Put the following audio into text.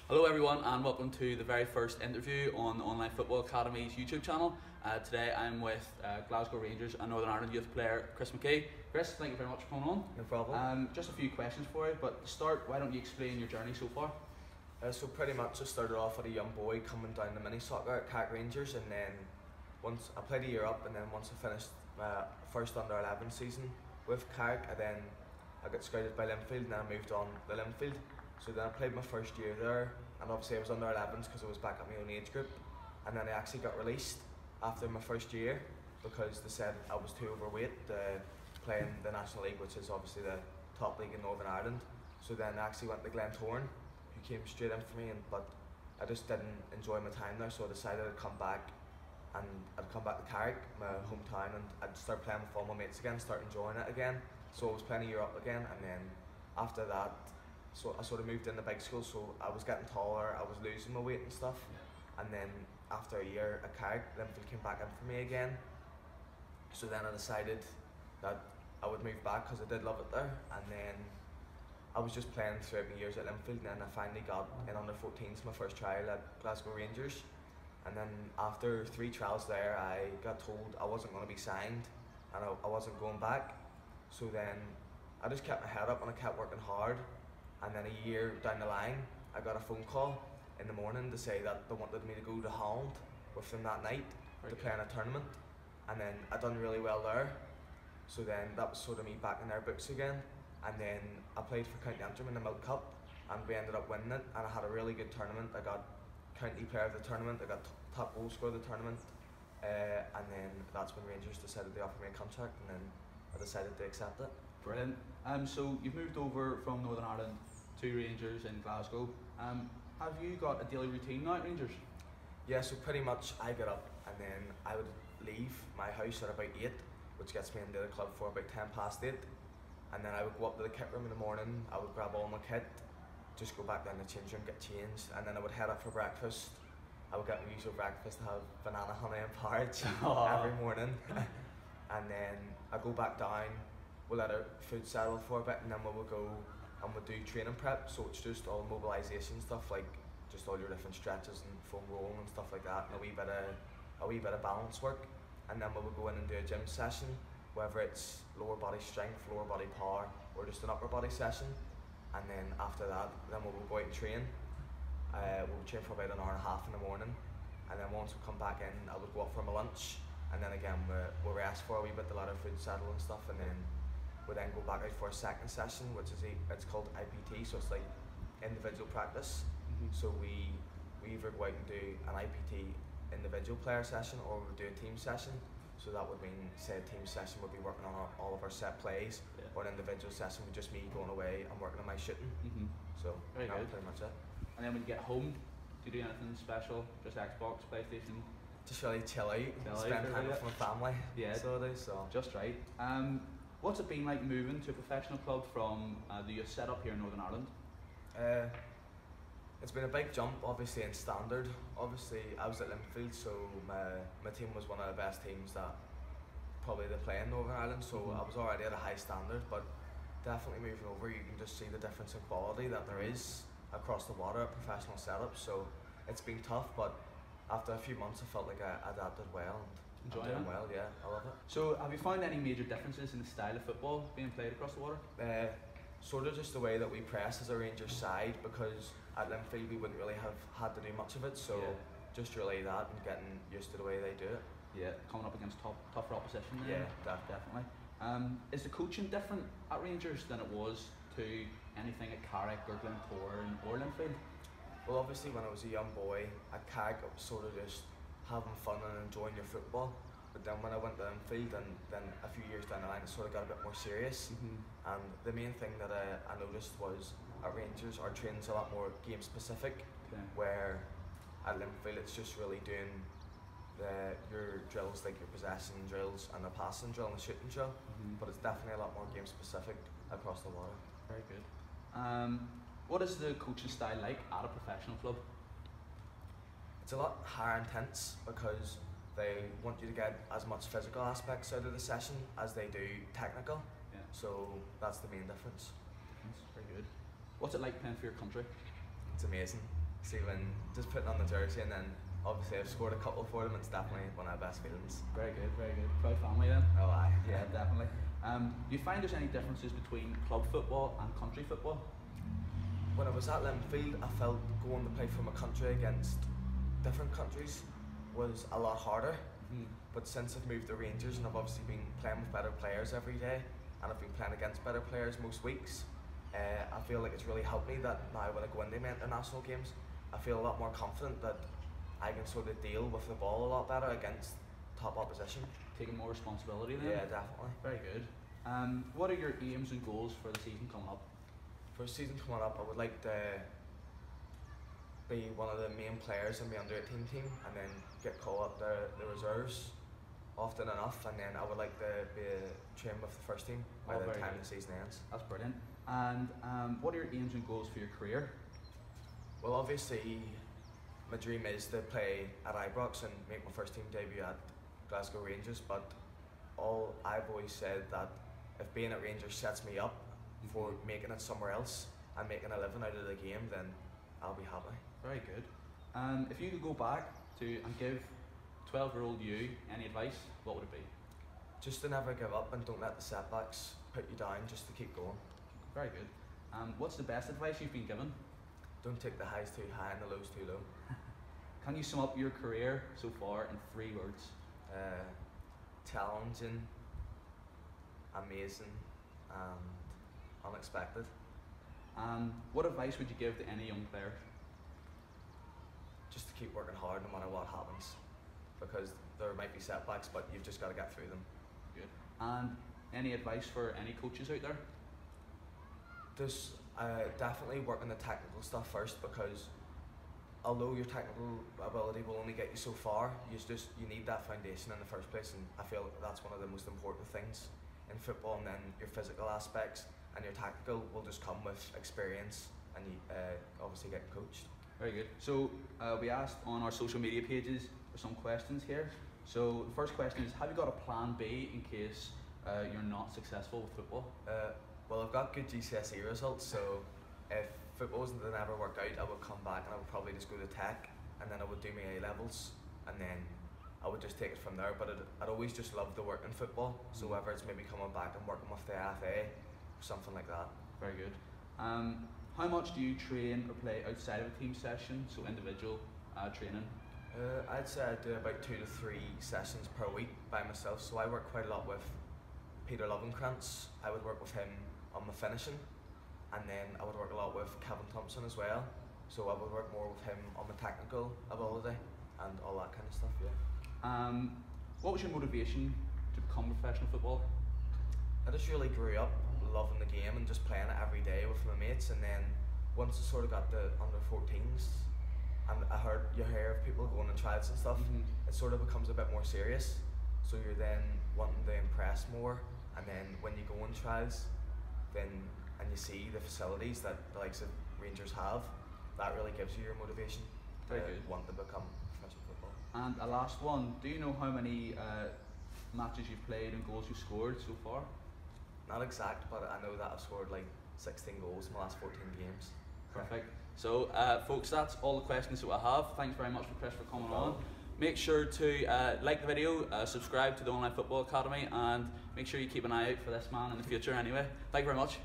Hello everyone and welcome to the very first interview on the Online Football Academy's YouTube channel. Today I'm with Glasgow Rangers and Northern Ireland youth player Chris McKee. Chris, thank you very much for coming on. No problem. Just a few questions for you, but to start, why don't you explain your journey so far? So pretty much I started off as a young boy coming down the mini soccer at Carrick Rangers, and then once I played a year up, and then once I finished my first under 11 season with Carrick, I got scouted by Linfield and then I moved on to Linfield. So then I played my first year there, and obviously I was under 11s because I was back at my own age group, and then I actually got released after my first year because they said I was too overweight to play in the National League, which is obviously the top league in Northern Ireland. So then I actually went to Glentoran, who came straight in for me, but I just didn't enjoy my time there, so I decided I'd come back, and I'd come back to Carrick, my hometown, and I'd start playing with all my mates again, start enjoying it again. So I was playing a year up again, and then after that, so I sort of moved into big school, so I was getting taller, I was losing my weight and stuff, and then after a year at Carrick, Linfield came back in for me again. So then I decided that I would move back because I did love it there, and then I was just playing throughout my years at Linfield, and then I finally got in under 14s my first trial at Glasgow Rangers, and then after 3 trials there I got told I wasn't going to be signed and I wasn't going back. So then I just kept my head up and I kept working hard. And then a year down the line, I got a phone call in the morning to say that they wanted me to go to Holland with them that night to play in a tournament. And then I done really well there. So then that was sort of me back in their books again. And then I played for County Antrim in the Milk Cup, and we ended up winning it. And I had a really good tournament. I got County Player of the Tournament, I got top goal scorer of the tournament. And then that's when Rangers decided to offer me a contract, and then I decided to accept it. Brilliant. So you've moved over from Northern Ireland to Rangers in Glasgow. Have you got a daily routine now at Rangers? Yeah, so pretty much I get up and then I would leave my house at about 8, which gets me into the club for about 8:10. And then I would go up to the kit room in the morning, I would grab all my kit, just go back down to the change room, get changed, and then I would head up for breakfast. I would get my usual breakfast, have banana, honey and porridge every morning. And then I go back down, we'll let our food settle for a bit, and then we will go and we'll do training prep. So it's just all mobilisation stuff, like just all your different stretches and foam rolling and stuff like that, and a wee bit of balance work. And then we will go in and do a gym session, whether it's lower body strength, lower body power, or just an upper body session. And then after that, then we will go out and train. We'll train for about an hour and a half in the morning, and then once we come back in, I would go up for my lunch, and then again we'll rest for a wee bit to let our food settle and stuff, and then we then go back out for a second session, which is it's called IPT, so it's like individual practice. So we either go out and do an IPT individual player session, or we'll do a team session. So that would mean, say a team session would be working on all of our set plays, or an individual session with just me going away and working on my shooting. So that's pretty much it. And then when you get home, do you do anything special? Just Xbox, PlayStation? Just really chill out, spend time with my family. Yeah, so it is. So just right. What's it been like moving to a professional club from the youth setup here in Northern Ireland? It's been a big jump, obviously, in standard. Obviously, I was at Linfield, so my team was one of the best teams that probably they play in Northern Ireland, so I was already at a high standard, but definitely moving over, you can just see the difference in quality that there is across the water at professional setups. So it's been tough, but after a few months I felt like I adapted well, and I'm doing well, yeah, I love it. So have you found any major differences in the style of football being played across the water? Sort of just the way that we press as a Rangers side, because at Linfield we wouldn't really have had to do much of it, so just really that and getting used to the way they do it. Yeah, coming up against tougher opposition then. Yeah, definitely. Is the coaching different at Rangers than it was to anything at Carrick or Glentoran or Linfield? Well, obviously when I was a young boy at Carrick, it was sort of just having fun and enjoying your football. But then when I went to Linfield, and then a few years down the line, it sort of got a bit more serious. And the main thing that I noticed was at Rangers, our training's a lot more game specific, where at Linfield it's just really doing your drills, like your possession drills and the passing drill and the shooting drill. But it's definitely a lot more game specific across the water. Very good. What is the coaching style like at a professional club? It's a lot higher intense because they want you to get as much physical aspects out of the session as they do technical. So that's the main difference. That's very good. What's it like playing for your country? It's amazing. see when just putting on the jersey, and then obviously I've scored a couple for them. It's definitely one of my best feelings. Very good, very good. Proud family then. Oh, aye. Yeah, definitely. Do you find there's any differences between club football and country football? When I was at Linfield, I felt going to play for my country against different countries was a lot harder. But since I've moved to Rangers and I've obviously been playing with better players every day, and I've been playing against better players most weeks, I feel like it's really helped me that now when I go into my international games, I feel a lot more confident that I can sort of deal with the ball a lot better against top opposition. Taking more responsibility then? Yeah, definitely. Very good. What are your aims and goals for the season coming up? For the season coming up, I would like to be one of the main players in the under-18 team, and then get called up the reserves often enough, and then I would like to be trained with the first team by the time the season ends. That's brilliant. And what are your aims and goals for your career? Well, obviously my dream is to play at Ibrox and make my first team debut at Glasgow Rangers, but I've always said that if being at Rangers sets me up for making it somewhere else and making a living out of the game, then I'll be happy. Very good. If you could go back and give 12-year-old you any advice, what would it be? Just to never give up and don't let the setbacks put you down, just to keep going. Very good. What's the best advice you've been given? Don't take the highs too high and the lows too low. Can you sum up your career so far in 3 words? Challenging, amazing, and unexpected. What advice would you give to any young player? Just to keep working hard no matter what happens, because there might be setbacks, but you've just got to get through them. Good. And any advice for any coaches out there? Just definitely work on the technical stuff first, because although your technical ability will only get you so far, you need that foundation in the first place, and I feel that's one of the most important things in football. And then your physical aspects and your tactical will just come with experience, and you obviously getting coached. Very good. So we asked on our social media pages for some questions here. So the first question is, have you got a plan B in case you're not successful with football? Well, I've got good GCSE results, so if football wasn't to never work out, I would come back and I would probably just go to tech, and then I would do my A-levels, and then I would just take it from there. But I'd always just loved the work in football, so whether it's maybe coming back and working with the AFA or something like that. Very good. How much do you train or play outside of a team session, so individual training? I'd say I do about 2 to 3 sessions per week by myself, so I work quite a lot with Peter Lovenkrantz. I would work with him on my finishing, and then I would work a lot with Kevin Thompson as well, so I would work more with him on the technical ability and all that kind of stuff. Yeah. What was your motivation to become a professional footballer? I just really grew up loving the game and just playing it every day with my mates, and then once I sort of got the under 14s and you hear of people going on trials and stuff, it sort of becomes a bit more serious, so you're then wanting to impress more, and then when you go on trials and you see the facilities that the likes of Rangers have, that really gives you your motivation to want to become professional football. And a last one, do you know how many matches you've played and goals you've scored so far? Not exact, but I know that I've scored like 16 goals in the last 14 games. Perfect. So folks, that's all the questions that I have. Thanks very much, Chris, for coming on. Make sure to like the video, subscribe to the Online Football Academy, and make sure you keep an eye out for this man in the future anyway. Thank you very much.